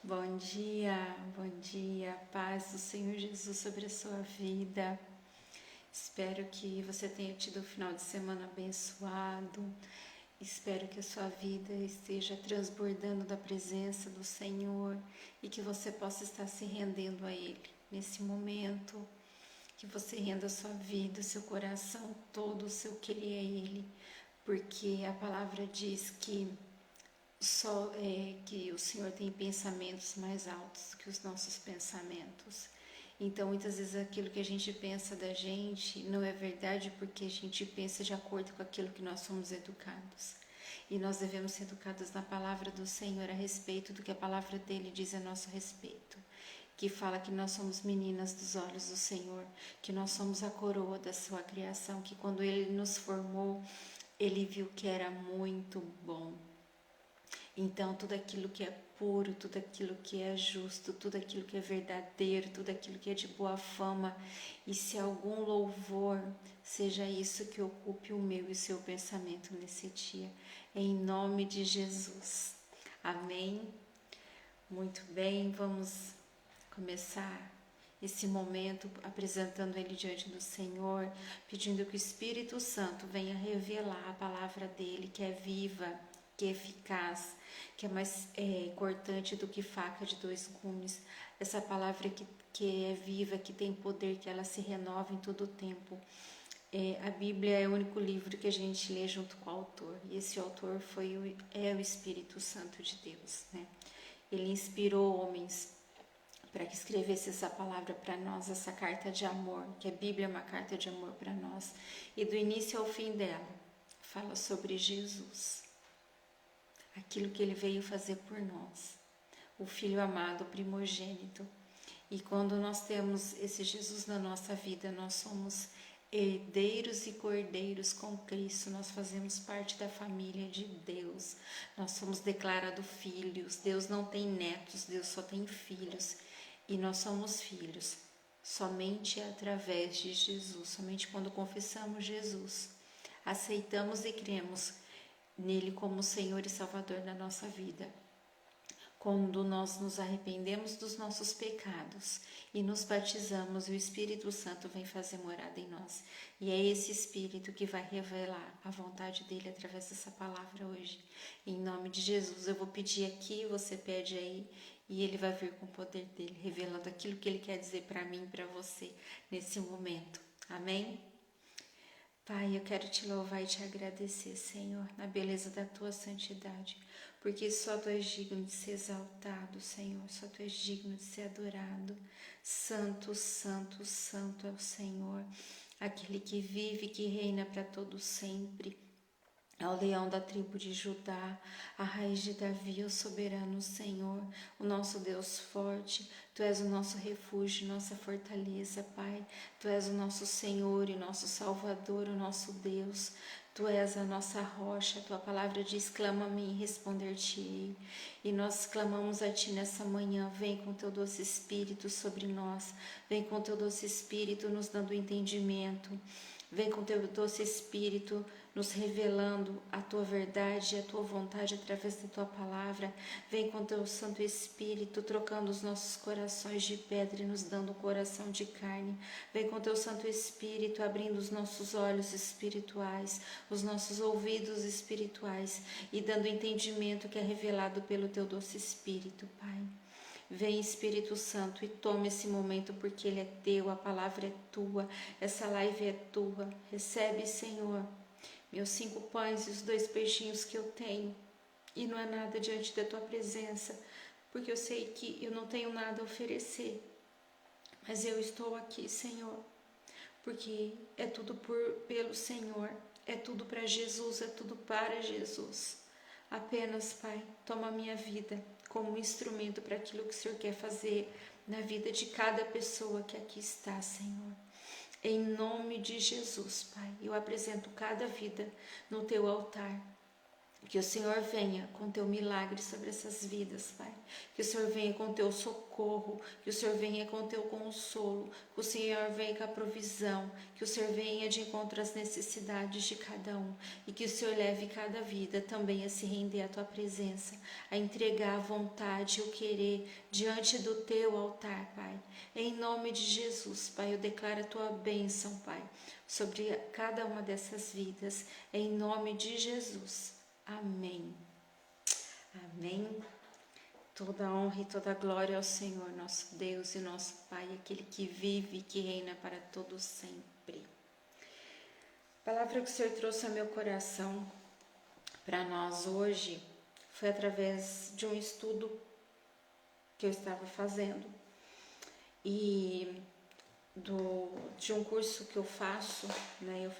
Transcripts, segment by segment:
Bom dia, paz do Senhor Jesus sobre a sua vida. Espero que você tenha tido um final de semana abençoado. Espero que a sua vida esteja transbordando da presença do Senhor e que você possa estar se rendendo a Ele nesse momento. Que você renda a sua vida, o seu coração todo, o seu querer a Ele, porque a palavra diz que que o Senhor tem pensamentos mais altos que os nossos pensamentos. Então, muitas vezes aquilo que a gente pensa da gente não é verdade, porque a gente pensa de acordo com aquilo que nós somos educados. E nós devemos ser educados na palavra do Senhor a respeito do que a palavra dele diz a nosso respeito. Que fala que nós somos meninas dos olhos do Senhor, que nós somos a coroa da sua criação, que quando ele nos formou, ele viu que era muito bom. Então, tudo aquilo que é puro, tudo aquilo que é justo, tudo aquilo que é verdadeiro, tudo aquilo que é de boa fama, e se algum louvor, seja isso que ocupe o meu e o seu pensamento nesse dia, em nome de Jesus. Amém? Muito bem, vamos começar esse momento apresentando Ele diante do Senhor, pedindo que o Espírito Santo venha revelar a palavra dEle, que é viva, que é eficaz, que é mais cortante do que faca de dois gumes. Essa palavra que é viva, que tem poder, que ela se renova em todo o tempo. A Bíblia é o único livro que a gente lê junto com o autor, e esse autor é o Espírito Santo de Deus, né? Ele inspirou homens para que escrevesse essa palavra para nós, essa carta de amor, que a Bíblia é uma carta de amor para nós, e do início ao fim dela fala sobre Jesus, aquilo que ele veio fazer por nós, o Filho amado, o primogênito. E quando nós temos esse Jesus na nossa vida, nós somos herdeiros e cordeiros com Cristo, nós fazemos parte da família de Deus, nós somos declarados filhos. Deus não tem netos, Deus só tem filhos, e nós somos filhos somente através de Jesus, somente quando confessamos Jesus, aceitamos e cremos nele como Senhor e Salvador da nossa vida. Quando nós nos arrependemos dos nossos pecados e nos batizamos, o Espírito Santo vem fazer morada em nós. E é esse Espírito que vai revelar a vontade dele através dessa palavra hoje. Em nome de Jesus, eu vou pedir aqui, você pede aí, e ele vai vir com o poder dele, revelando aquilo que ele quer dizer para mim e para você nesse momento. Amém? Pai, eu quero te louvar e te agradecer, Senhor, na beleza da tua santidade, porque só tu és digno de ser exaltado, Senhor, só tu és digno de ser adorado. Santo, santo, santo é o Senhor. aquele que vive e que reina para todo sempre. Ao leão da tribo de Judá, a raiz de Davi, o soberano Senhor, o nosso Deus forte. Tu és o nosso refúgio, nossa fortaleza, Pai. Tu és o nosso Senhor e nosso Salvador, o nosso Deus. Tu és a nossa rocha, tua palavra diz, clama-me e responder-te-ei. E nós clamamos a ti nessa manhã, vem com teu doce Espírito sobre nós, vem com teu doce Espírito nos dando entendimento, vem com teu doce Espírito nos revelando a tua verdade e a tua vontade através da tua palavra. Vem com teu Santo Espírito trocando os nossos corações de pedra e nos dando um coração de carne. Vem com teu Santo Espírito abrindo os nossos olhos espirituais, os nossos ouvidos espirituais e dando entendimento que é revelado pelo teu doce Espírito, Pai. Vem, Espírito Santo, e toma esse momento porque ele é teu, a palavra é tua, essa live é tua. Recebe, Senhor, meus 5 pães e os 2 peixinhos que eu tenho, e não é nada diante da tua presença, porque eu sei que eu não tenho nada a oferecer, mas eu estou aqui, Senhor, porque é tudo pelo Senhor, é tudo para Jesus, é tudo para Jesus. Apenas, Pai, toma a minha vida como um instrumento para aquilo que o Senhor quer fazer na vida de cada pessoa que aqui está, Senhor. Em nome de Jesus, Pai, eu apresento cada vida no teu altar. Que o Senhor venha com teu milagre sobre essas vidas, Pai. Que o Senhor venha com teu socorro, que o Senhor venha com teu consolo, que o Senhor venha com a provisão, que o Senhor venha de encontro às necessidades de cada um e que o Senhor leve cada vida também a se render à tua presença, a entregar a vontade e o querer diante do teu altar, Pai. Em nome de Jesus, Pai, eu declaro a tua bênção, Pai, sobre cada uma dessas vidas, em nome de Jesus. Amém. Amém. Toda honra e toda glória ao Senhor, nosso Deus e nosso Pai, aquele que vive e que reina para todo sempre. A palavra que o Senhor trouxe ao meu coração para nós hoje foi através de um estudo que eu estava fazendo e de um curso que eu faço, né?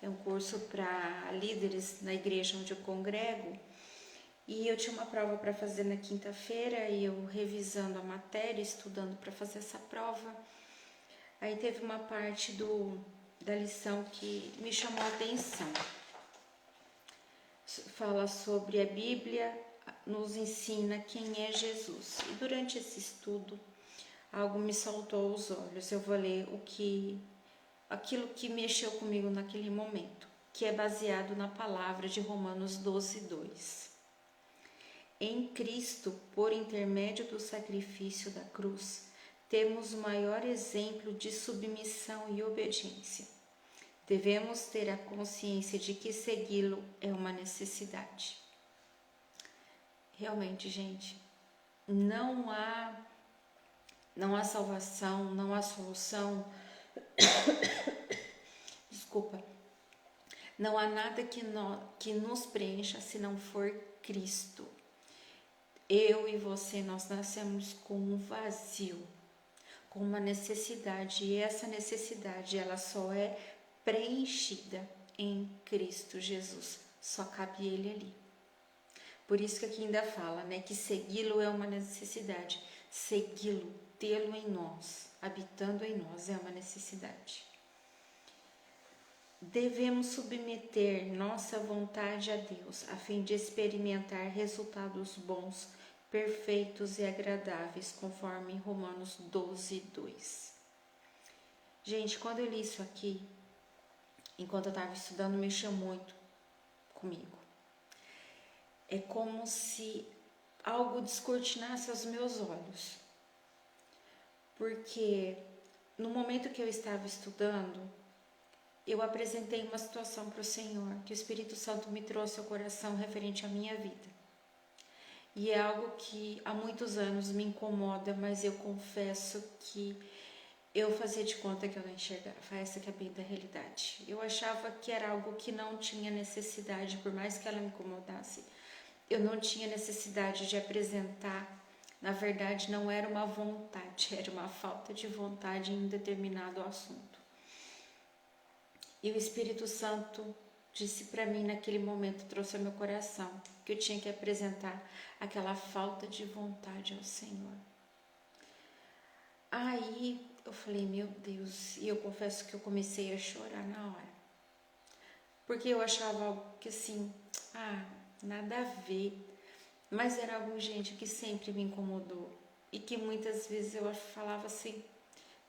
É um curso para líderes na igreja onde eu congrego, e eu tinha uma prova para fazer na quinta-feira e eu revisando a matéria, estudando para fazer essa prova. Aí teve uma parte da lição que me chamou a atenção. Fala sobre a Bíblia, nos ensina quem é Jesus. E durante esse estudo, algo me saltou aos olhos. Eu vou ler aquilo que mexeu comigo naquele momento, que é baseado na palavra de Romanos 12:2. Em Cristo, por intermédio do sacrifício da cruz, temos o maior exemplo de submissão e obediência. Devemos ter a consciência de que segui-lo é uma necessidade. Realmente, gente, não há salvação, não há solução. Desculpa. Não há nada que nos preencha se não for Cristo. Eu e você, nós nascemos com um vazio, com uma necessidade, e essa necessidade ela só é preenchida em Cristo Jesus. Só cabe Ele ali. Por isso que aqui ainda fala, né, que segui-lo é uma necessidade. Segui-lo, tê-lo em nós, habitando em nós, é uma necessidade. Devemos submeter nossa vontade a Deus, a fim de experimentar resultados bons, perfeitos e agradáveis, conforme Romanos 12:2. Gente, quando eu li isso aqui, enquanto eu estava estudando, mexeu muito comigo. É como se algo descortinasse os meus olhos. Porque no momento que eu estava estudando, eu apresentei uma situação para o Senhor, que o Espírito Santo me trouxe ao coração referente à minha vida. E é algo que há muitos anos me incomoda, mas eu confesso que eu fazia de conta que eu não enxergava. Essa que é bem da realidade. Eu achava que era algo que não tinha necessidade, por mais que ela me incomodasse. Eu não tinha necessidade de apresentar. Na verdade, não era uma vontade, era uma falta de vontade em um determinado assunto. E o Espírito Santo disse para mim naquele momento, trouxe ao meu coração, que eu tinha que apresentar aquela falta de vontade ao Senhor. Aí eu falei, meu Deus, e eu confesso que eu comecei a chorar na hora. Porque eu achava algo que assim, nada a ver. Mas era algo, gente, que sempre me incomodou. E que muitas vezes eu falava assim,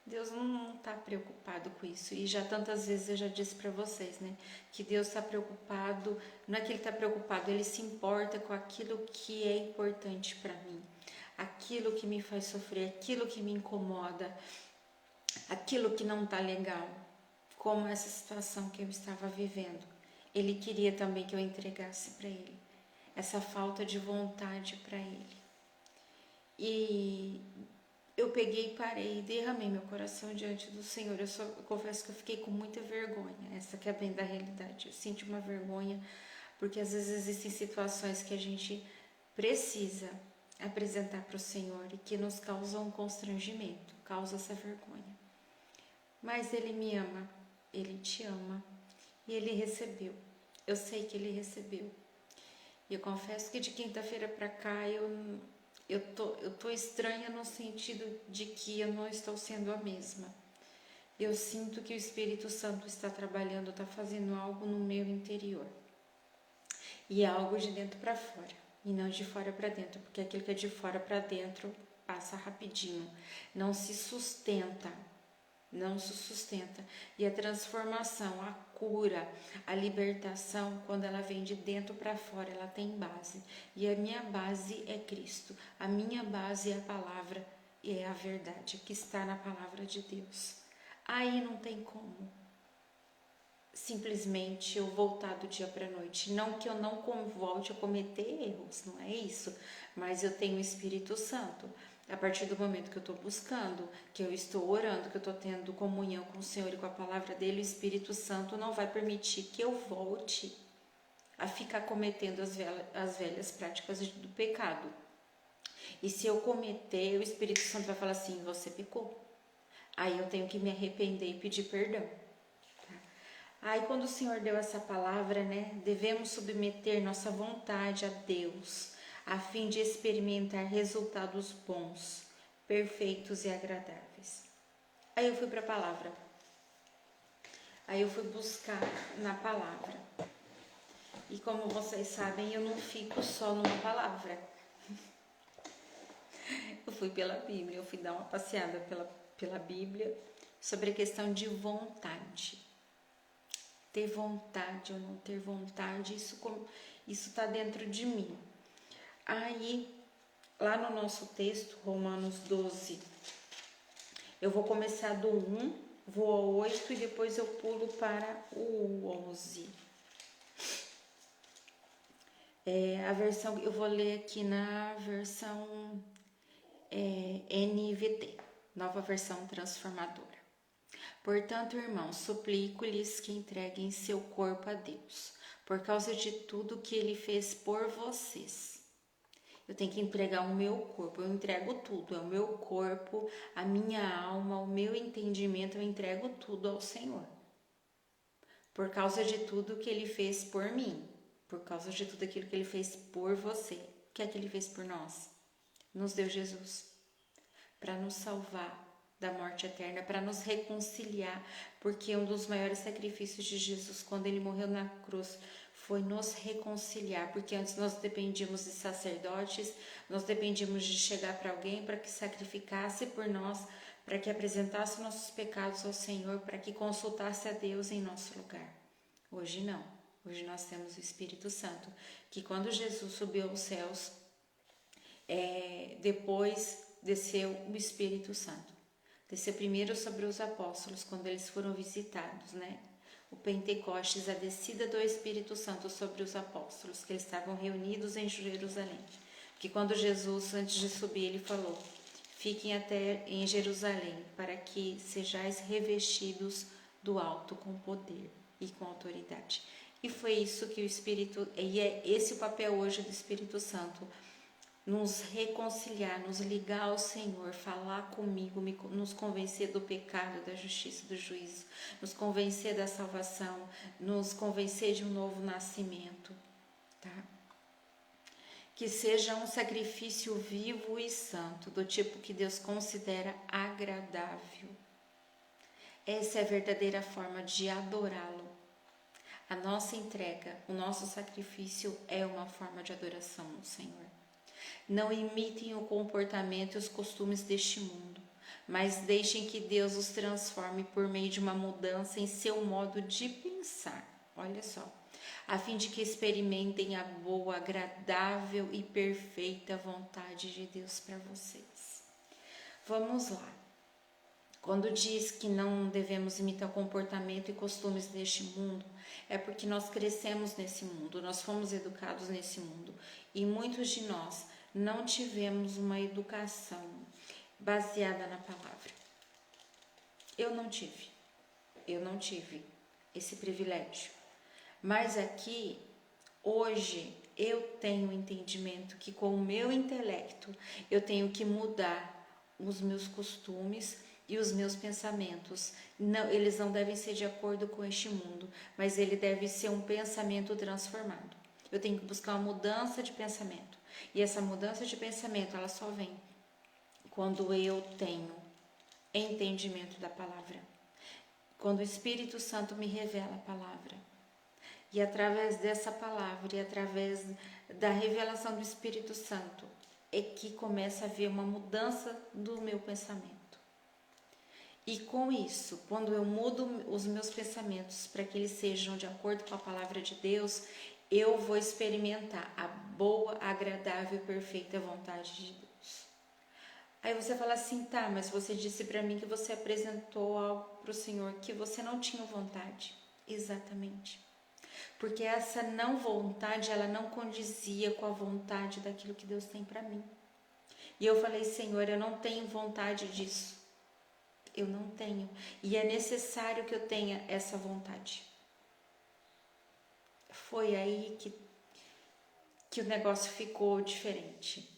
Deus não está preocupado com isso. E já tantas vezes eu já disse para vocês, né? Que Deus está preocupado, não é que Ele está preocupado, Ele se importa com aquilo que é importante para mim. Aquilo que me faz sofrer, aquilo que me incomoda, aquilo que não está legal. Como essa situação que eu estava vivendo. Ele queria também que eu entregasse para Ele. Essa falta de vontade para Ele. E eu peguei, parei e derramei meu coração diante do Senhor. Eu confesso que eu fiquei com muita vergonha. Essa que é bem da realidade. Eu sinto uma vergonha, porque às vezes existem situações que a gente precisa apresentar para o Senhor e que nos causam um constrangimento, causa essa vergonha. Mas Ele me ama, Ele te ama e Ele recebeu. Eu sei que Ele recebeu. E eu confesso que de quinta-feira para cá eu tô estranha no sentido de que eu não estou sendo a mesma. Eu sinto que o Espírito Santo está trabalhando, está fazendo algo no meu interior. E é algo de dentro para fora, e não de fora para dentro, porque aquilo que é de fora para dentro passa rapidinho, não se sustenta. E a transformação, a cura, a libertação, quando ela vem de dentro para fora, ela tem base. E a minha base é Cristo, a minha base é a palavra e é a verdade que está na palavra de Deus. Aí não tem como simplesmente eu voltar do dia para a noite. Não que eu não volte a cometer erros, não é isso, mas eu tenho o Espírito Santo. A partir do momento que eu estou buscando, que eu estou orando, que eu estou tendo comunhão com o Senhor e com a palavra dele, o Espírito Santo não vai permitir que eu volte a ficar cometendo as velhas práticas do pecado. E se eu cometer, o Espírito Santo vai falar assim, você pecou. Aí eu tenho que me arrepender e pedir perdão. Aí quando o Senhor deu essa palavra, né, devemos submeter nossa vontade a Deus, a fim de experimentar resultados bons, perfeitos e agradáveis. Aí eu fui para a palavra. Aí eu fui buscar na palavra. E como vocês sabem, eu não fico só numa palavra. Eu fui pela Bíblia, eu fui dar uma passeada pela Bíblia sobre a questão de vontade. Ter vontade ou não ter vontade, isso está dentro de mim. Aí, lá no nosso texto, Romanos 12, eu vou começar do 1, vou ao 8 e depois eu pulo para o 11. A versão, eu vou ler aqui na versão NVT, nova versão transformadora. Portanto, irmãos, suplico-lhes que entreguem seu corpo a Deus, por causa de tudo que Ele fez por vocês. Eu tenho que entregar o meu corpo, eu entrego tudo, é o meu corpo, a minha alma, o meu entendimento, eu entrego tudo ao Senhor. Por causa de tudo que Ele fez por mim, por causa de tudo aquilo que Ele fez por você. O que é que Ele fez por nós? Nos deu Jesus, para nos salvar da morte eterna, para nos reconciliar, porque um dos maiores sacrifícios de Jesus, quando Ele morreu na cruz, foi nos reconciliar, porque antes nós dependíamos de sacerdotes, nós dependíamos de chegar para alguém para que sacrificasse por nós, para que apresentasse nossos pecados ao Senhor, para que consultasse a Deus em nosso lugar. Hoje não, hoje nós temos o Espírito Santo, que quando Jesus subiu aos céus, depois desceu o Espírito Santo. Desceu primeiro sobre os apóstolos, quando eles foram visitados, né? O Pentecostes, a descida do Espírito Santo sobre os apóstolos, que eles estavam reunidos em Jerusalém. Porque quando Jesus, antes de subir, ele falou, fiquem até em Jerusalém, para que sejais revestidos do alto com poder e com autoridade. E foi isso que o Espírito, e é esse o papel hoje do Espírito Santo, nos reconciliar, nos ligar ao Senhor, falar comigo, nos convencer do pecado, da justiça, do juízo, nos convencer da salvação, nos convencer de um novo nascimento, tá? Que seja um sacrifício vivo e santo, do tipo que Deus considera agradável. Essa é a verdadeira forma de adorá-lo. A nossa entrega, o nosso sacrifício é uma forma de adoração ao Senhor. Não imitem o comportamento e os costumes deste mundo, mas deixem que Deus os transforme por meio de uma mudança em seu modo de pensar. Olha só, a fim de que experimentem a boa, agradável e perfeita vontade de Deus para vocês. Vamos lá. Quando diz que não devemos imitar o comportamento e costumes deste mundo, é porque nós crescemos nesse mundo, nós fomos educados nesse mundo e muitos de nós não tivemos uma educação baseada na palavra. Eu não tive esse privilégio. Mas aqui, hoje, eu tenho o entendimento que com o meu intelecto eu tenho que mudar os meus costumes e os meus pensamentos. Não, eles não devem ser de acordo com este mundo, mas ele deve ser um pensamento transformado. Eu tenho que buscar uma mudança de pensamento. E essa mudança de pensamento, ela só vem quando eu tenho entendimento da palavra. Quando o Espírito Santo me revela a palavra. E através dessa palavra e através da revelação do Espírito Santo é que começa a haver uma mudança do meu pensamento. E com isso, quando eu mudo os meus pensamentos para que eles sejam de acordo com a palavra de Deus, eu vou experimentar a boa, agradável e perfeita vontade de Deus. Aí você fala assim, tá, mas você disse para mim que você apresentou algo para o Senhor que você não tinha vontade. Exatamente. Porque essa não vontade, ela não condizia com a vontade daquilo que Deus tem para mim. E eu falei, Senhor, eu não tenho vontade disso. Eu não tenho. E é necessário que eu tenha essa vontade. Foi aí que o negócio ficou diferente.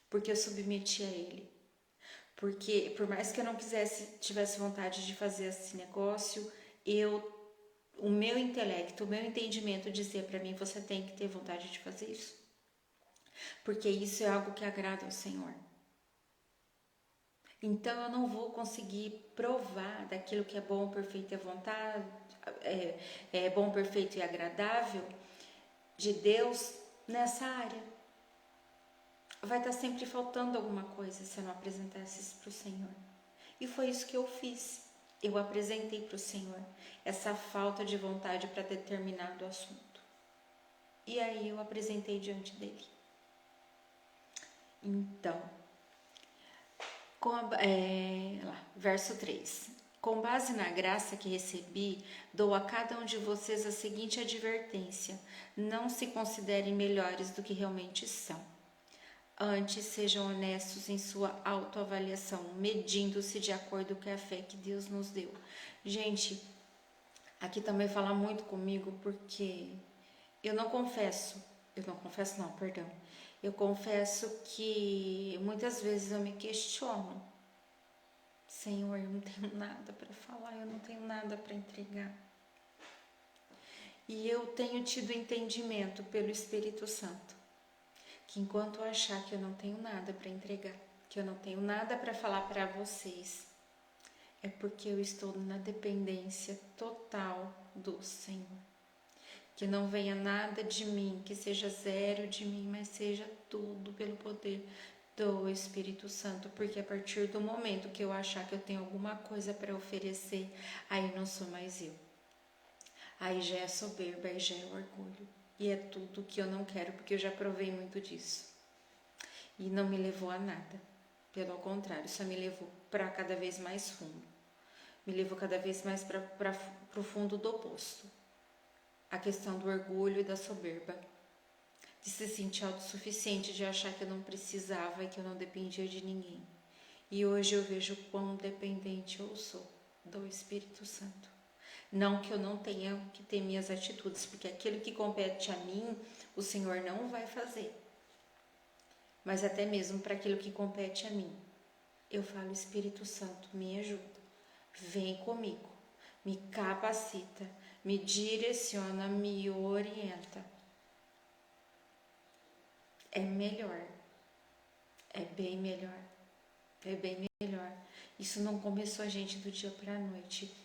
Porque eu submeti a Ele. Porque por mais que eu não tivesse vontade de fazer esse negócio, o meu intelecto, o meu entendimento dizia para mim, você tem que ter vontade de fazer isso. Porque isso é algo que agrada ao Senhor. Então eu não vou conseguir provar daquilo que é bom, perfeito e vontade, é bom, perfeito e agradável de Deus nessa área. Vai estar sempre faltando alguma coisa se eu não apresentasse isso para o Senhor. E foi isso que eu fiz. Eu apresentei para o Senhor essa falta de vontade para determinado assunto. E aí eu apresentei diante dele. Então, verso 3. Com base na graça que recebi, dou a cada um de vocês a seguinte advertência: não se considerem melhores do que realmente são. Antes, sejam honestos em sua autoavaliação, medindo-se de acordo com a fé que Deus nos deu. Gente, aqui também fala muito comigo porque eu confesso que muitas vezes eu me questiono. Senhor, eu não tenho nada para falar, eu não tenho nada para entregar. E eu tenho tido entendimento pelo Espírito Santo, que enquanto eu achar que eu não tenho nada para entregar, que eu não tenho nada para falar para vocês, é porque eu estou na dependência total do Senhor. Que não venha nada de mim, que seja zero de mim, mas seja tudo pelo poder do Espírito Santo, porque a partir do momento que eu achar que eu tenho alguma coisa para oferecer, aí não sou mais eu. Aí já é soberba, aí já é orgulho. E é tudo que eu não quero, porque eu já provei muito disso. E não me levou a nada. Pelo contrário, só me levou para cada vez mais fundo. Me levou cada vez mais para o fundo do poço. A questão do orgulho e da soberba. De se sentir autossuficiente, de achar que eu não precisava e que eu não dependia de ninguém. E hoje eu vejo quão dependente eu sou do Espírito Santo. Não que eu não tenha que ter minhas atitudes, porque aquilo que compete a mim, o Senhor não vai fazer. mas até mesmo para aquilo que compete a mim. Eu falo, Espírito Santo, me ajuda, vem comigo, me capacita, me direciona, me orienta. É melhor, é bem melhor, é bem melhor. Isso não começou a gente do dia para a noite.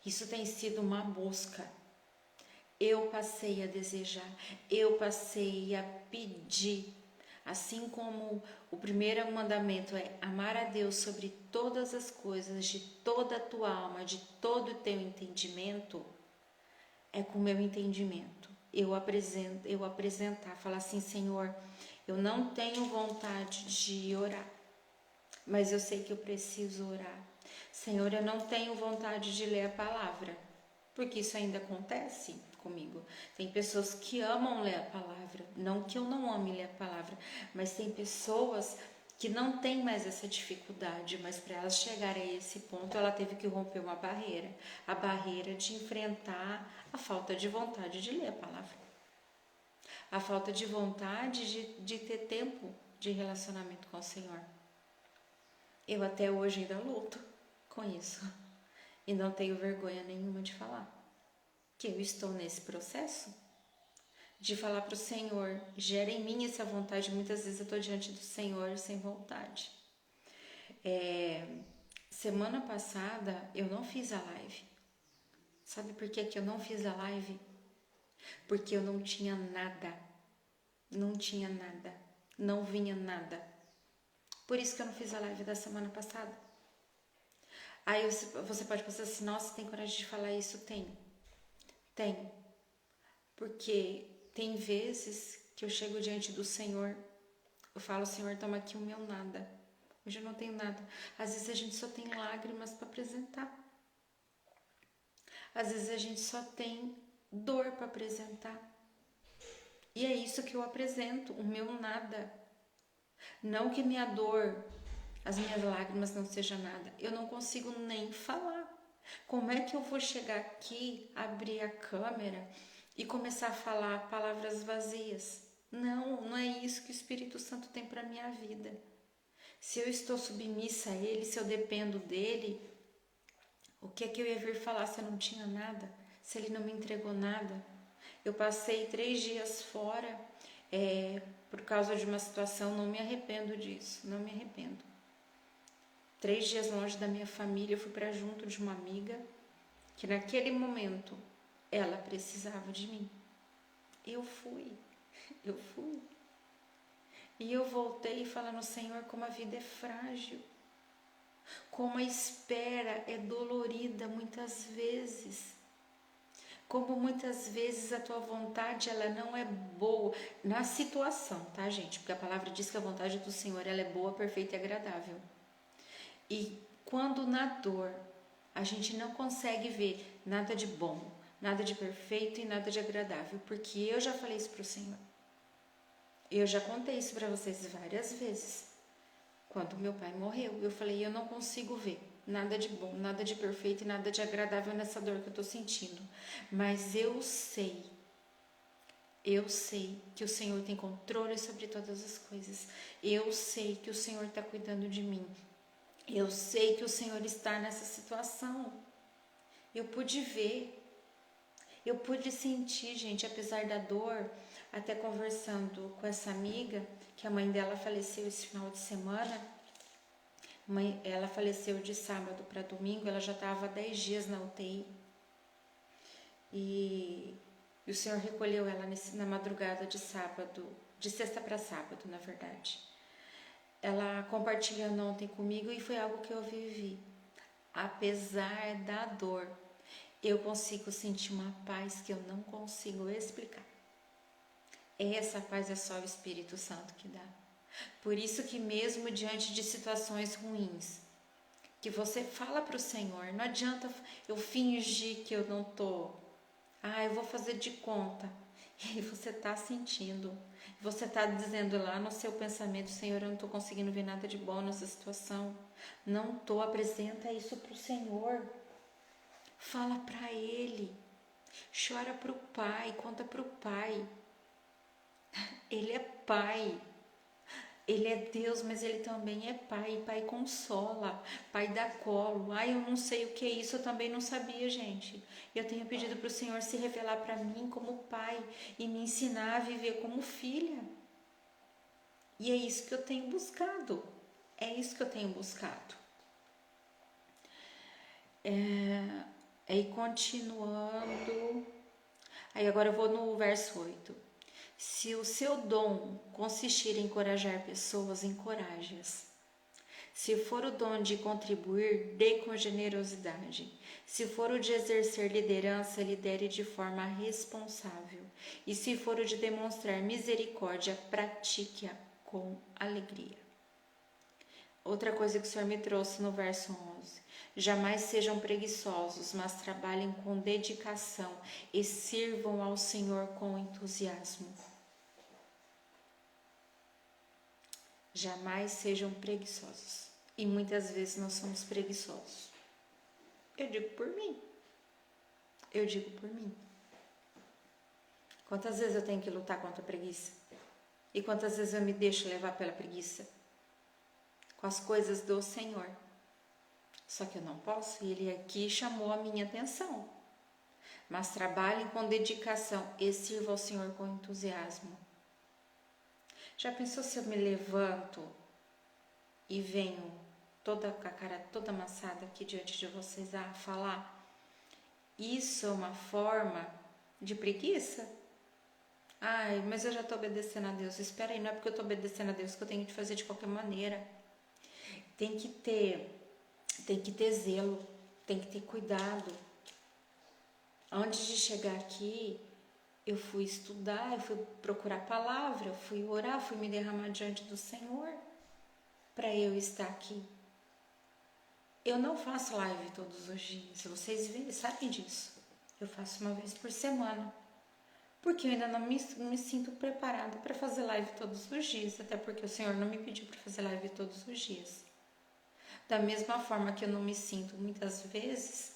Isso tem sido uma busca. Eu passei a desejar, eu passei a pedir. Assim como o primeiro mandamento é amar a Deus sobre todas as coisas, de toda a tua alma, de todo o teu entendimento, é com o meu entendimento. Eu apresentar, falar assim, Senhor, eu não tenho vontade de orar, mas eu sei que eu preciso orar. Senhor, eu não tenho vontade de ler a palavra, porque isso ainda acontece comigo. Tem pessoas que amam ler a palavra, não que eu não ame ler a palavra, mas tem pessoas que não têm mais essa dificuldade, mas para elas chegarem a esse ponto, ela teve que romper uma barreira, a barreira de enfrentar a falta de vontade de ler a palavra, a falta de vontade de ter tempo de relacionamento com o Senhor. Eu até hoje ainda luto com isso e não tenho vergonha nenhuma de falar que eu estou nesse processo de falar para o Senhor, gera em mim essa vontade. Muitas vezes eu estou diante do Senhor sem vontade. Semana passada eu não fiz a live. Sabe por que eu não fiz a live? Porque eu não tinha nada, não vinha nada. Por isso que eu não fiz a live da semana passada. Aí você pode pensar assim, nossa, tem coragem de falar isso? Tenho. Porque tem vezes que eu chego diante do Senhor, eu falo, Senhor, toma aqui o meu nada. Hoje eu não tenho nada. Às vezes a gente só tem lágrimas para apresentar. Às vezes a gente só tem dor para apresentar. E é isso que eu apresento, o meu nada. Não que minha dor, as minhas lágrimas não sejam nada. Eu não consigo nem falar. Como é que eu vou chegar aqui, abrir a câmera e começar a falar palavras vazias? Não é isso que o Espírito Santo tem para a minha vida. Se eu estou submissa a Ele, se eu dependo dEle, o que é que eu ia vir falar se eu não tinha nada? Se Ele não me entregou nada? Eu passei 3 dias fora por causa de uma situação, não me arrependo disso, não me arrependo. 3 dias longe da minha família, eu fui para junto de uma amiga que naquele momento ela precisava de mim. Eu fui. E eu voltei falando, Senhor, como a vida é frágil, como a espera é dolorida muitas vezes, como muitas vezes a tua vontade ela não é boa na situação, tá, gente? Porque a palavra diz que a vontade do Senhor ela é boa, perfeita e agradável. E quando na dor a gente não consegue ver nada de bom, nada de perfeito e nada de agradável, porque eu já falei isso para o Senhor. Eu já contei isso para vocês várias vezes. Quando meu pai morreu, eu falei, eu não consigo ver nada de bom, nada de perfeito e nada de agradável nessa dor que eu estou sentindo. Mas eu sei que o Senhor tem controle sobre todas as coisas. Eu sei que o Senhor está cuidando de mim. Eu sei que o Senhor está nessa situação. Eu pude ver, eu pude sentir, gente, apesar da dor, até conversando com essa amiga, que a mãe dela faleceu esse final de semana. Ela faleceu de sábado para domingo, ela já estava 10 dias na UTI. E o Senhor recolheu ela na madrugada de sábado, de sexta para sábado, na verdade. Ela compartilhando ontem comigo e foi algo que eu vivi. Apesar da dor, eu consigo sentir uma paz que eu não consigo explicar. Essa paz é só o Espírito Santo que dá. Por isso que mesmo diante de situações ruins, que você fala para o Senhor, não adianta eu fingir que eu não estou, eu vou fazer de conta. E você está sentindo, você está dizendo lá no seu pensamento, Senhor, eu não estou conseguindo ver nada de bom nessa situação. Não estou, apresenta isso para o Senhor. Fala para Ele, chora para o Pai, conta para o Pai. Ele é Pai. Ele é Deus, mas Ele também é Pai. Pai consola, Pai dá colo. Ai, eu não sei o que é isso, eu também não sabia, gente. Eu tenho pedido para o Senhor se revelar para mim como Pai e me ensinar a viver como filha. E é isso que eu tenho buscado. É isso que eu tenho buscado. Aí continuando. Aí agora eu vou no verso 8. Se o seu dom consistir em encorajar pessoas, encoraje-as. Se for o dom de contribuir, dê com generosidade. Se for o de exercer liderança, lidere de forma responsável. E se for o de demonstrar misericórdia, pratique-a com alegria. Outra coisa que o Senhor me trouxe no verso 11. Jamais sejam preguiçosos, mas trabalhem com dedicação e sirvam ao Senhor com entusiasmo. Jamais sejam preguiçosos. E muitas vezes nós somos preguiçosos. Eu digo por mim. Eu digo por mim. Quantas vezes eu tenho que lutar contra a preguiça? E quantas vezes eu me deixo levar pela preguiça? Com as coisas do Senhor. Só que eu não posso, e Ele aqui chamou a minha atenção. Mas trabalhem com dedicação e sirvam ao Senhor com entusiasmo. Já pensou se eu me levanto e venho toda com a cara toda amassada aqui diante de vocês a falar? Isso é uma forma de preguiça? Ai, mas eu já estou obedecendo a Deus. Espera aí, não é porque eu estou obedecendo a Deus que eu tenho que fazer de qualquer maneira. Tem que ter zelo, tem que ter cuidado. Antes de chegar aqui, eu fui estudar, eu fui procurar a palavra, eu fui orar, fui me derramar diante do Senhor para eu estar aqui. Eu não faço live todos os dias, vocês sabem disso. Eu faço uma vez por semana, porque eu ainda não me sinto preparada para fazer live todos os dias, até porque o Senhor não me pediu para fazer live todos os dias. Da mesma forma que eu não me sinto muitas vezes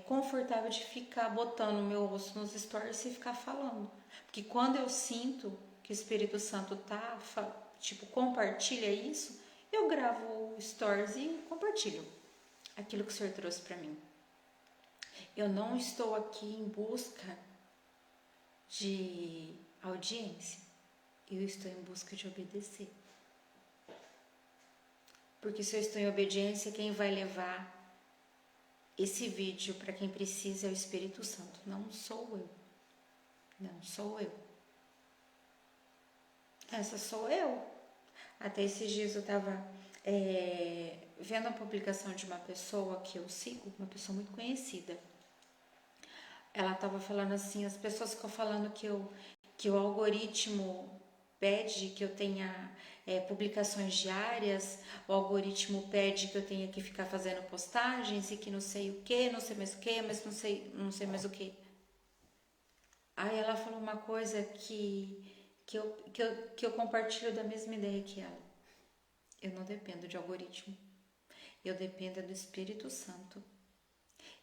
confortável de ficar botando o meu rosto nos stories e ficar falando. Porque quando eu sinto que o Espírito Santo compartilha isso, eu gravo stories e compartilho aquilo que o Senhor trouxe para mim. Eu não estou aqui em busca de audiência, eu estou em busca de obedecer. Porque se eu estou em obediência, quem vai levar esse vídeo para quem precisa é o Espírito Santo, não sou eu. Não sou eu. Essa sou eu. Até esses dias eu estava vendo a publicação de uma pessoa que eu sigo, uma pessoa muito conhecida. Ela estava falando assim, as pessoas ficam falando que o algoritmo pede que eu tenha publicações diárias, o algoritmo pede que eu tenha que ficar fazendo postagens e que não sei o que, não sei mais o que, mas não sei mais o que. Aí ela falou uma coisa que eu compartilho da mesma ideia que ela. Eu não dependo de algoritmo, eu dependo do Espírito Santo.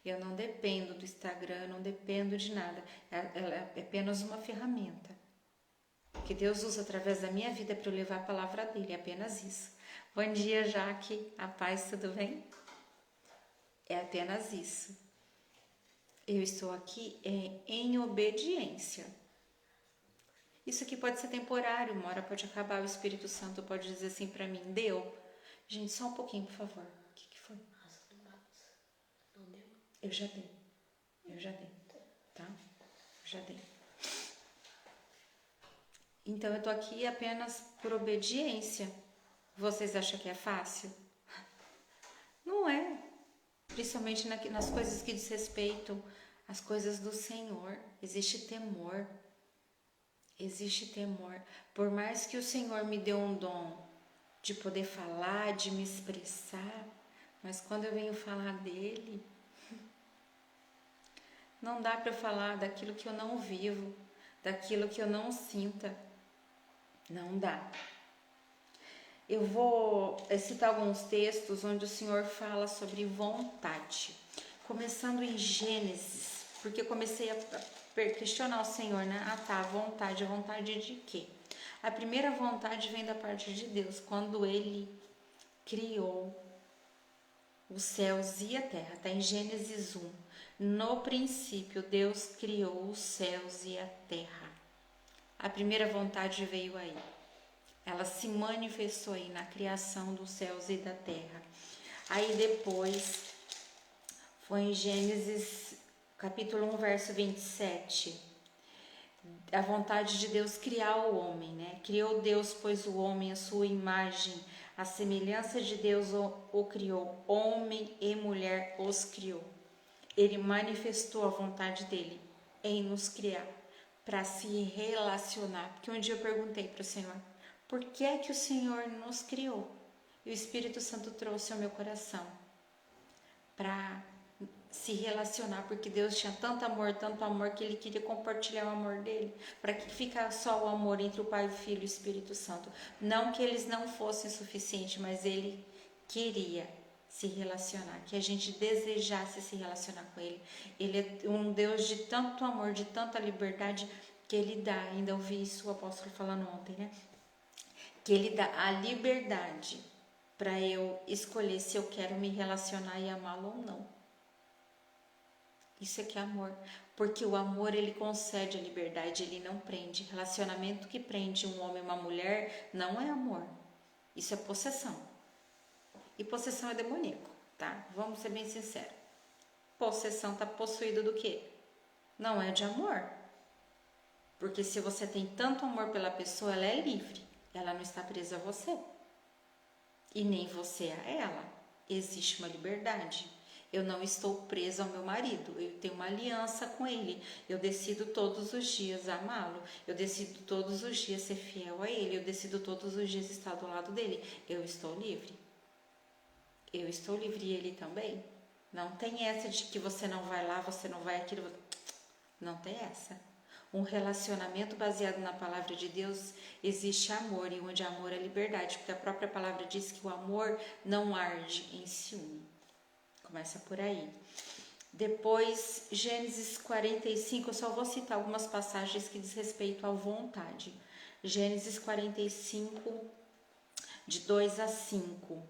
Eu não dependo do Instagram, eu não dependo de nada. Ela é apenas uma ferramenta que Deus usa através da minha vida para eu levar a palavra dele, apenas isso. Bom dia, Jaque, a paz, tudo bem? É apenas isso. Eu estou aqui em obediência. Isso aqui pode ser temporário, uma hora pode acabar, o Espírito Santo pode dizer assim para mim, deu. Gente, só um pouquinho, por favor. O que foi? Não deu? Eu já dei, tá? Já dei. Então eu tô aqui apenas por obediência. Vocês acham que é fácil? Não é. Principalmente nas coisas que diz respeito às coisas do Senhor. Existe temor. Existe temor. Por mais que o Senhor me dê um dom de poder falar, de me expressar, mas quando eu venho falar dele, não dá para falar daquilo que eu não vivo, daquilo que eu não sinta. Não dá. Eu vou citar alguns textos onde o Senhor fala sobre vontade. Começando em Gênesis, porque eu comecei a questionar o Senhor, né? Ah tá, vontade de quê? A primeira vontade vem da parte de Deus, quando Ele criou os céus e a terra. Está em Gênesis 1. No princípio, Deus criou os céus e a terra. A primeira vontade veio aí. Ela se manifestou aí na criação dos céus e da terra. Aí depois, foi em Gênesis capítulo 1, verso 27. A vontade de Deus criar o homem, né? Criou Deus, pois o homem, a sua imagem, a semelhança de Deus o criou. Homem e mulher os criou. Ele manifestou a vontade dele em nos criar, para se relacionar. Porque um dia eu perguntei para o Senhor, por que é que o Senhor nos criou? E o Espírito Santo trouxe ao meu coração para se relacionar, porque Deus tinha tanto amor, que Ele queria compartilhar o amor dele, para que ficasse só o amor entre o Pai, o Filho e o Espírito Santo. Não que eles não fossem suficientes, mas Ele queria se relacionar, que a gente desejasse se relacionar com Ele. Ele é um Deus de tanto amor, de tanta liberdade, que Ele dá, ainda ouvi isso o apóstolo falando ontem, né? Que Ele dá a liberdade para eu escolher se eu quero me relacionar e amá-lo ou não. Isso é que é amor, porque o amor ele concede a liberdade, ele não prende. Relacionamento que prende um homem e uma mulher não é amor, isso é possessão. E possessão é demoníaco, tá? Vamos ser bem sinceros. Possessão está possuída do quê? Não é de amor. Porque se você tem tanto amor pela pessoa, ela é livre, ela não está presa a você. E nem você a ela. Existe uma liberdade. Eu não estou presa ao meu marido, eu tenho uma aliança com ele, eu decido todos os dias amá-lo, eu decido todos os dias ser fiel a ele, eu decido todos os dias estar do lado dele, eu estou livre. Eu estou livre e ele também. Não tem essa de que você não vai lá, você não vai aquilo, não tem essa. Um relacionamento baseado na palavra de Deus, existe amor, e onde amor é liberdade, porque a própria palavra diz que o amor não arde em ciúme. Começa por aí. Depois, Gênesis 45, eu só vou citar algumas passagens que diz respeito à vontade. Gênesis 45, de 2 a 5.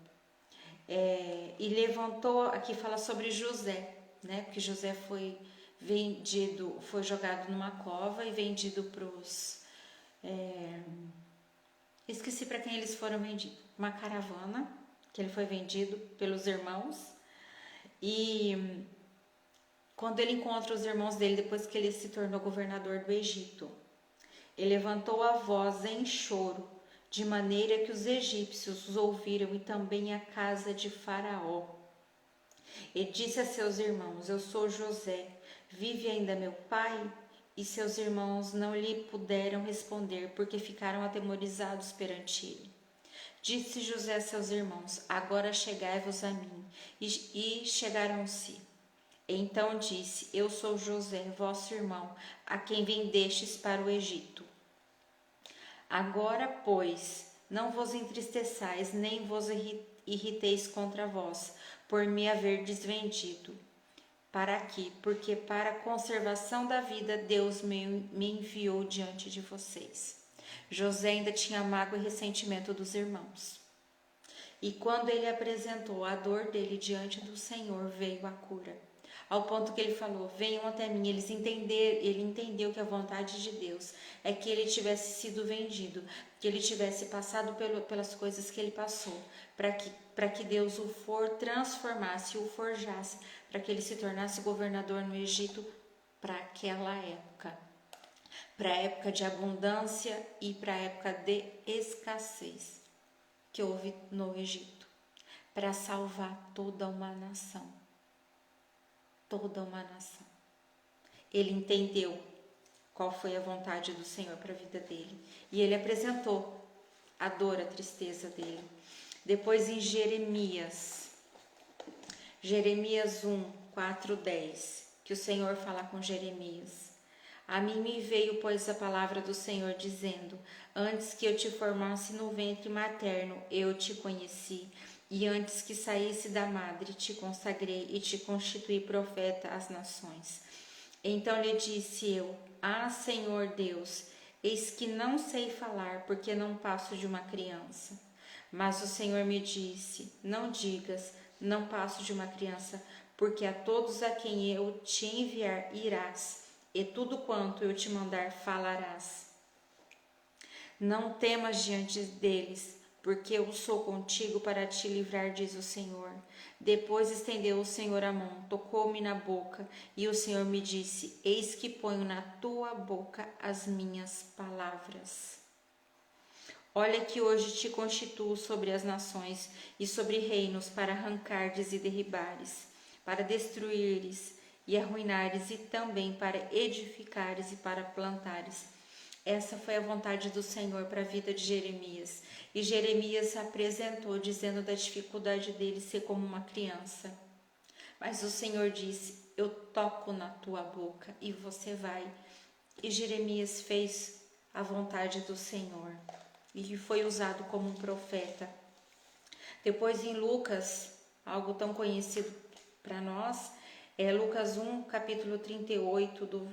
E levantou, aqui fala sobre José, né? Porque José foi vendido, foi jogado numa cova e vendido para os... esqueci para quem eles foram vendidos. Uma caravana, que ele foi vendido pelos irmãos. E quando ele encontra os irmãos dele, depois que ele se tornou governador do Egito, ele levantou a voz em choro, de maneira que os egípcios os ouviram e também a casa de Faraó. E disse a seus irmãos, eu sou José, vive ainda meu pai? E seus irmãos não lhe puderam responder, porque ficaram atemorizados perante ele. Disse José a seus irmãos, agora chegai-vos a mim. E chegaram-se. Então disse, eu sou José, vosso irmão, a quem vendestes para o Egito. Agora, pois, não vos entristeçais, nem vos irriteis contra vós, por me haverdes vendido. Para quê? Porque para a conservação da vida, Deus me enviou diante de vocês. José ainda tinha mágoa e ressentimento dos irmãos. E quando ele apresentou a dor dele diante do Senhor, veio a cura. Ao ponto que ele falou, venham até mim. Ele entendeu que a vontade de Deus é que ele tivesse sido vendido, que ele tivesse passado pelas coisas que ele passou, para que Deus o transformasse, o forjasse, para que ele se tornasse governador no Egito para aquela época. Para a época de abundância e para a época de escassez que houve no Egito, para salvar toda uma nação. Toda uma nação. Ele entendeu qual foi a vontade do Senhor para a vida dele. E ele apresentou a dor, a tristeza dele. Depois em Jeremias 1, 4, 10, que o Senhor fala com Jeremias. A mim me veio, pois, a palavra do Senhor, dizendo, antes que eu te formasse no ventre materno, eu te conheci, e antes que saísse da madre, te consagrei e te constituí profeta às nações. Então lhe disse eu, Senhor Deus, Eis que não sei falar, porque não passo de uma criança. Mas o Senhor me disse: não digas, não passo de uma criança, porque a todos a quem eu te enviar irás, e tudo quanto eu te mandar falarás. Não temas diante deles, porque eu sou contigo para te livrar, diz o Senhor. Depois estendeu o Senhor a mão, tocou-me na boca, e o Senhor me disse: eis que ponho na tua boca as minhas palavras. Olha que hoje te constituo sobre as nações e sobre reinos, para arrancardes e derribares, para destruires e arruinares, e também para edificares e para plantares. Essa foi a vontade do Senhor para a vida de Jeremias. E Jeremias se apresentou, dizendo da dificuldade dele ser como uma criança. Mas o Senhor disse: eu toco na tua boca e você vai. E Jeremias fez a vontade do Senhor e foi usado como um profeta. Depois em Lucas, algo tão conhecido para nós, é Lucas 1, capítulo 38, do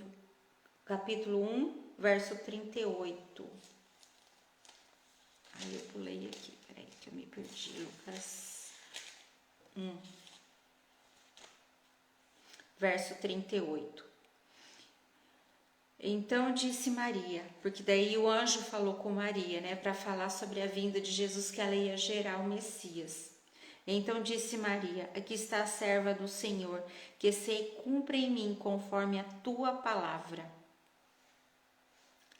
capítulo 1, verso 38. Aí eu pulei aqui, peraí que eu me perdi. Lucas 1, verso 38. Então disse Maria, porque daí o anjo falou com Maria, né, para falar sobre a vinda de Jesus, que ela ia gerar o Messias. Então disse Maria: aqui está a serva do Senhor, que se cumpra em mim conforme a tua palavra.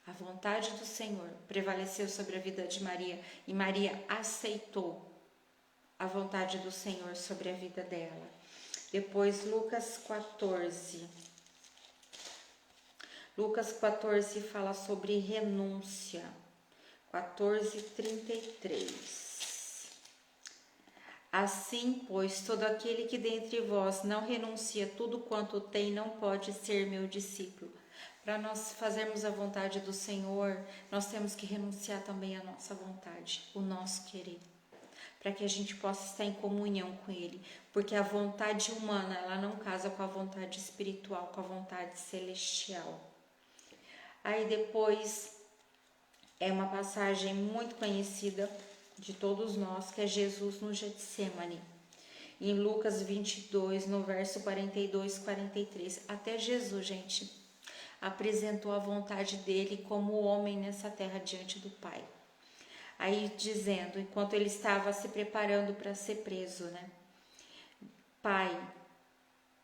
A vontade do Senhor prevaleceu sobre a vida de Maria e Maria aceitou a vontade do Senhor sobre a vida dela. Depois Lucas 14. Lucas 14 fala sobre renúncia. 14:33. Assim, pois, todo aquele que dentre vós não renuncia tudo quanto tem, não pode ser meu discípulo. Para nós fazermos a vontade do Senhor, nós temos que renunciar também à nossa vontade, o nosso querer, para que a gente possa estar em comunhão com Ele, porque a vontade humana, ela não casa com a vontade espiritual, com a vontade celestial. Aí depois é uma passagem muito conhecida de todos nós, que é Jesus no Getsêmani. Em Lucas 22, no verso 42 e 43. Até Jesus, gente, apresentou a vontade dele como homem nessa terra diante do Pai. Aí dizendo, enquanto ele estava se preparando para ser preso, né? Pai,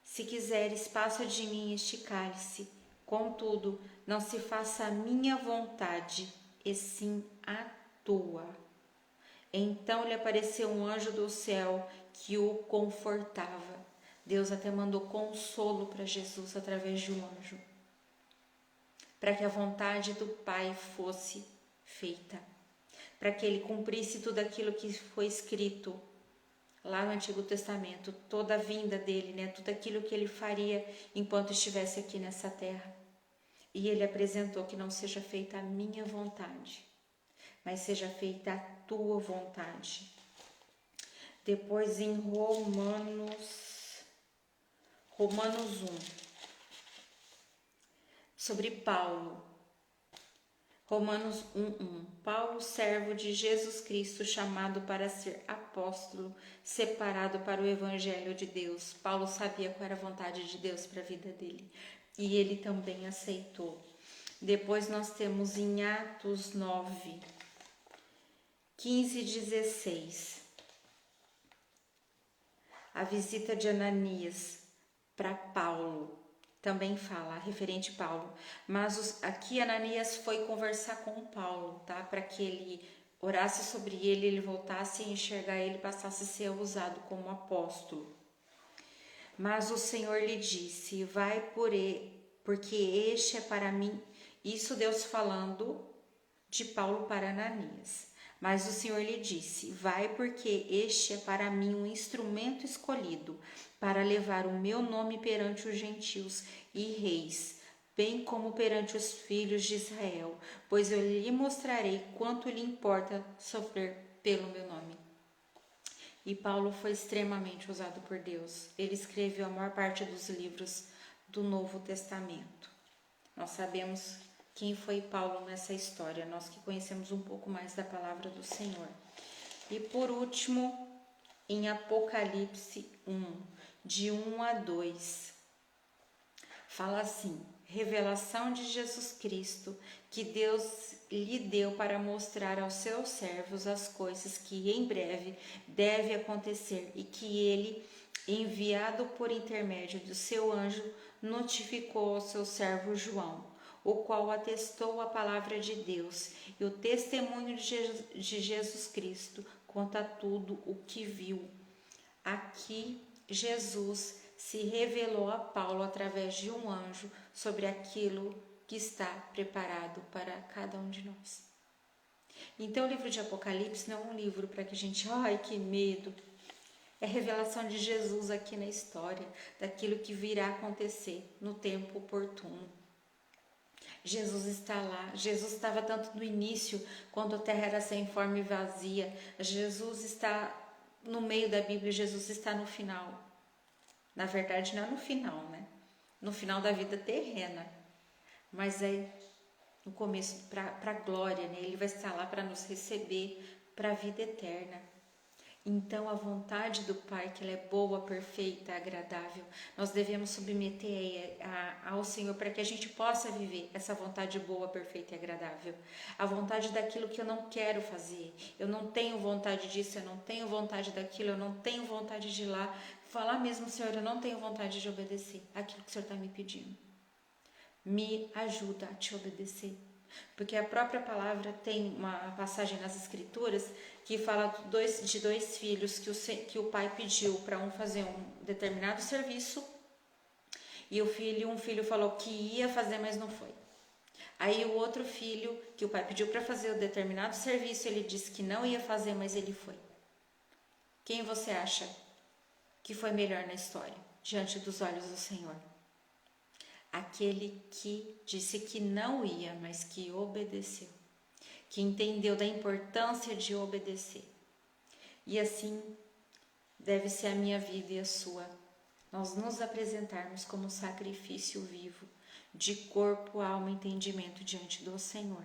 se quiseres, passa de mim este cálice. Contudo, não se faça a minha vontade, e sim a tua. Então lhe apareceu um anjo do céu que o confortava. Deus até mandou consolo para Jesus através de um anjo, para que a vontade do Pai fosse feita, para que ele cumprisse tudo aquilo que foi escrito lá no Antigo Testamento, toda a vinda dele, né? Tudo aquilo que ele faria enquanto estivesse aqui nessa terra. E ele apresentou que não seja feita a minha vontade, mas seja feita a tua vontade. Depois em Romanos 1, sobre Paulo. Romanos 1:1. Paulo, servo de Jesus Cristo, chamado para ser apóstolo, separado para o evangelho de Deus. Paulo sabia qual era a vontade de Deus para a vida dele e ele também aceitou. Depois nós temos em Atos 9, 15 e 16, a visita de Ananias para Paulo. Também fala, referente a Paulo. Mas aqui Ananias foi conversar com Paulo, tá? Para que ele orasse sobre ele, ele voltasse a enxergar ele, passasse a ser usado como apóstolo. Mas o Senhor lhe disse: vai por ele, porque este é para mim. Isso Deus falando de Paulo para Ananias. Mas o Senhor lhe disse: vai, porque este é para mim um instrumento escolhido, para levar o meu nome perante os gentios e reis, bem como perante os filhos de Israel, pois eu lhe mostrarei quanto lhe importa sofrer pelo meu nome. E Paulo foi extremamente usado por Deus. Ele escreveu a maior parte dos livros do Novo Testamento. Nós sabemos quem foi Paulo nessa história, nós que conhecemos um pouco mais da palavra do Senhor. E por último, em Apocalipse 1, de 1 a 2, fala assim: revelação de Jesus Cristo, que Deus lhe deu para mostrar aos seus servos as coisas que em breve deve acontecer, e que ele, enviado por intermédio do seu anjo, notificou ao seu servo João, o qual atestou a palavra de Deus e o testemunho de Jesus Cristo, conta tudo o que viu. Aqui Jesus se revelou a Paulo através de um anjo sobre aquilo que está preparado para cada um de nós. Então o livro de Apocalipse não é um livro para que a gente, ai que medo, é revelação de Jesus aqui na história, daquilo que virá acontecer no tempo oportuno. Jesus está lá, Jesus estava tanto no início, quando a terra era sem forma e vazia. Jesus está no meio da Bíblia, Jesus está no final. Na verdade, não é no final, né? No final da vida terrena, mas é no começo para a glória, né? Ele vai estar lá para nos receber para a vida eterna. Então, a vontade do Pai, que ela é boa, perfeita, agradável, nós devemos submeter ao Senhor para que a gente possa viver essa vontade boa, perfeita e agradável. A vontade daquilo que eu não quero fazer. Eu não tenho vontade disso, eu não tenho vontade daquilo, eu não tenho vontade de ir lá. Falar mesmo, Senhor, eu não tenho vontade de obedecer aquilo que o Senhor está me pedindo. Me ajuda a te obedecer. Porque a própria palavra tem uma passagem nas Escrituras que fala de dois filhos que o pai pediu para um fazer um determinado serviço e um filho falou que ia fazer, mas não foi. Aí o outro filho, que o pai pediu para fazer o determinado serviço, ele disse que não ia fazer, mas ele foi. Quem você acha que foi melhor na história, diante dos olhos do Senhor? Aquele que disse que não ia, mas que obedeceu, que entendeu da importância de obedecer. E assim deve ser a minha vida e a sua. Nós nos apresentarmos como sacrifício vivo, de corpo, alma e entendimento diante do Senhor.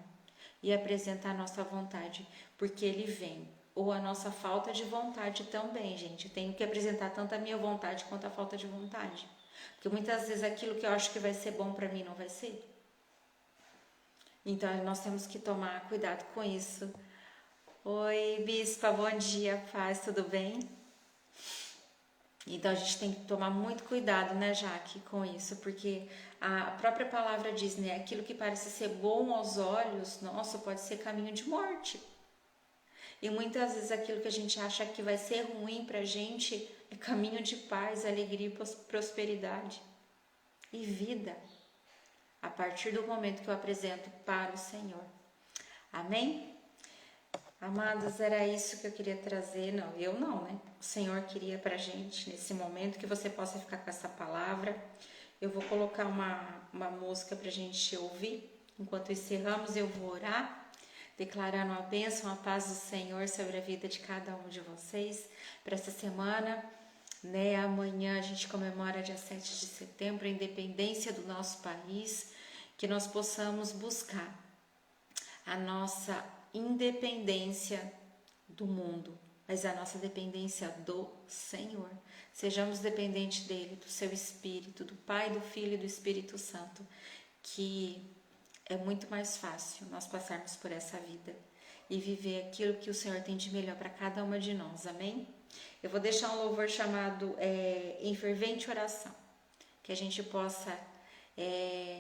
E apresentar a nossa vontade, porque Ele vem. Ou a nossa falta de vontade também, gente. Eu tenho que apresentar tanto a minha vontade quanto a falta de vontade. Porque muitas vezes aquilo que eu acho que vai ser bom para mim não vai ser. Então nós temos que tomar cuidado com isso. Oi, bispa, bom dia, paz, tudo bem? Então a gente tem que tomar muito cuidado, né, Jaque, com isso, porque a própria palavra diz, né, aquilo que parece ser bom aos olhos, nossa, pode ser caminho de morte. E muitas vezes aquilo que a gente acha que vai ser ruim pra gente é caminho de paz, alegria e prosperidade e vida, a partir do momento que eu apresento para o Senhor. Amém? Amados, era isso que eu queria trazer. Não, eu não, né? O Senhor queria pra gente nesse momento, que você possa ficar com essa palavra. Eu vou colocar uma música pra gente ouvir. Enquanto encerramos, eu vou orar, declarando a bênção, a paz do Senhor sobre a vida de cada um de vocês para essa semana, né? Amanhã a gente comemora dia 7 de setembro, a independência do nosso país, que nós possamos buscar a nossa independência do mundo, mas a nossa dependência do Senhor. Sejamos dependentes dele, do seu Espírito, do Pai, do Filho e do Espírito Santo, que é muito mais fácil nós passarmos por essa vida e viver aquilo que o Senhor tem de melhor para cada uma de nós, amém? Eu vou deixar um louvor chamado Em Fervente Oração, que a gente possa,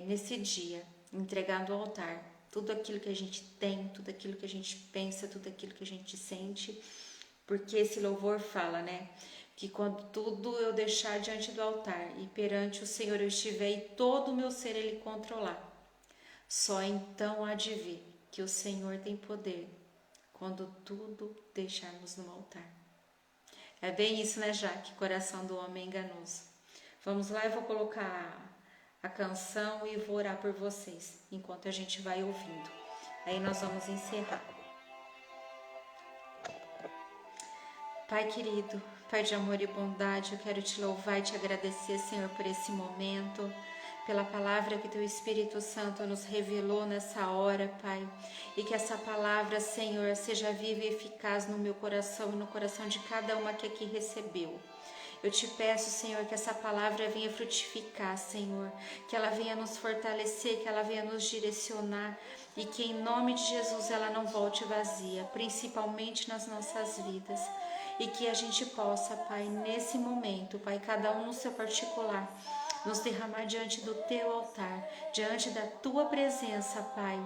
nesse dia, entregar no altar tudo aquilo que a gente tem, tudo aquilo que a gente pensa, tudo aquilo que a gente sente, porque esse louvor fala, né, que quando tudo eu deixar diante do altar e perante o Senhor eu estiver e todo o meu ser Ele controlar, só então há de ver que o Senhor tem poder quando tudo deixarmos no altar. É bem isso, né, Jaque? Coração do homem enganoso. Vamos lá, eu vou colocar a canção e vou orar por vocês, enquanto a gente vai ouvindo. Aí nós vamos encerrar. Pai querido, Pai de amor e bondade, eu quero te louvar e te agradecer, Senhor, por esse momento. pela palavra que Teu Espírito Santo nos revelou nessa hora, Pai. E que essa palavra, Senhor, seja viva e eficaz no meu coração e no coração de cada uma que aqui recebeu. Eu te peço, Senhor, que essa palavra venha frutificar, Senhor, que ela venha nos fortalecer, que ela venha nos direcionar e que em nome de Jesus ela não volte vazia, principalmente nas nossas vidas. E que a gente possa, Pai, nesse momento, Pai, cada um no seu particular, nos derramar diante do Teu altar, diante da Tua presença, Pai,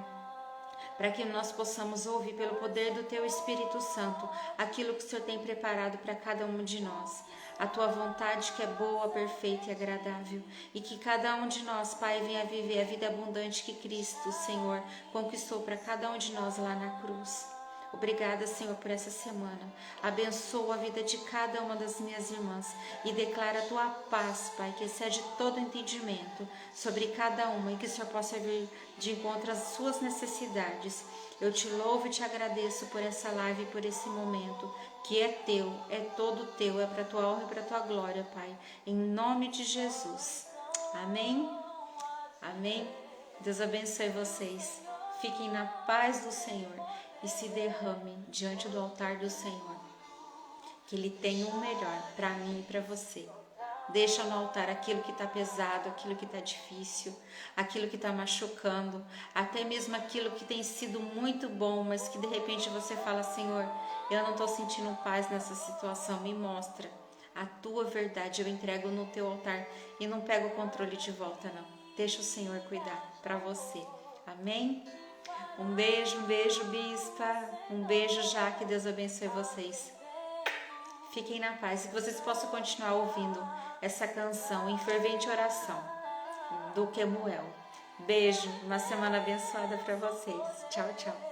para que nós possamos ouvir pelo poder do Teu Espírito Santo aquilo que o Senhor tem preparado para cada um de nós. A Tua vontade que é boa, perfeita e agradável. E que cada um de nós, Pai, venha viver a vida abundante que Cristo, Senhor, conquistou para cada um de nós lá na cruz. Obrigada, Senhor, por essa semana. Abençoa a vida de cada uma das minhas irmãs e declara a Tua paz, Pai, que excede todo entendimento sobre cada uma e que o Senhor possa vir de encontro às suas necessidades. Eu te louvo e te agradeço por essa live e por esse momento, que é Teu, é todo Teu, é para a Tua honra e para a Tua glória, Pai. Em nome de Jesus. Amém? Amém? Deus abençoe vocês. Fiquem na paz do Senhor e se derramem diante do altar do Senhor. Que Ele tem o melhor para mim e para você. Deixa no altar aquilo que está pesado, aquilo que está difícil, aquilo que está machucando, até mesmo aquilo que tem sido muito bom, mas que de repente você fala, Senhor, eu não estou sentindo paz nessa situação, me mostra a Tua verdade, eu entrego no Teu altar e não pego o controle de volta não. Deixa o Senhor cuidar para você. Amém? Um beijo, bispa, um beijo já, que Deus abençoe vocês. Fiquem na paz e que vocês possam continuar ouvindo essa canção em fervente oração do Kemuel. Beijo, uma semana abençoada para vocês. Tchau, tchau.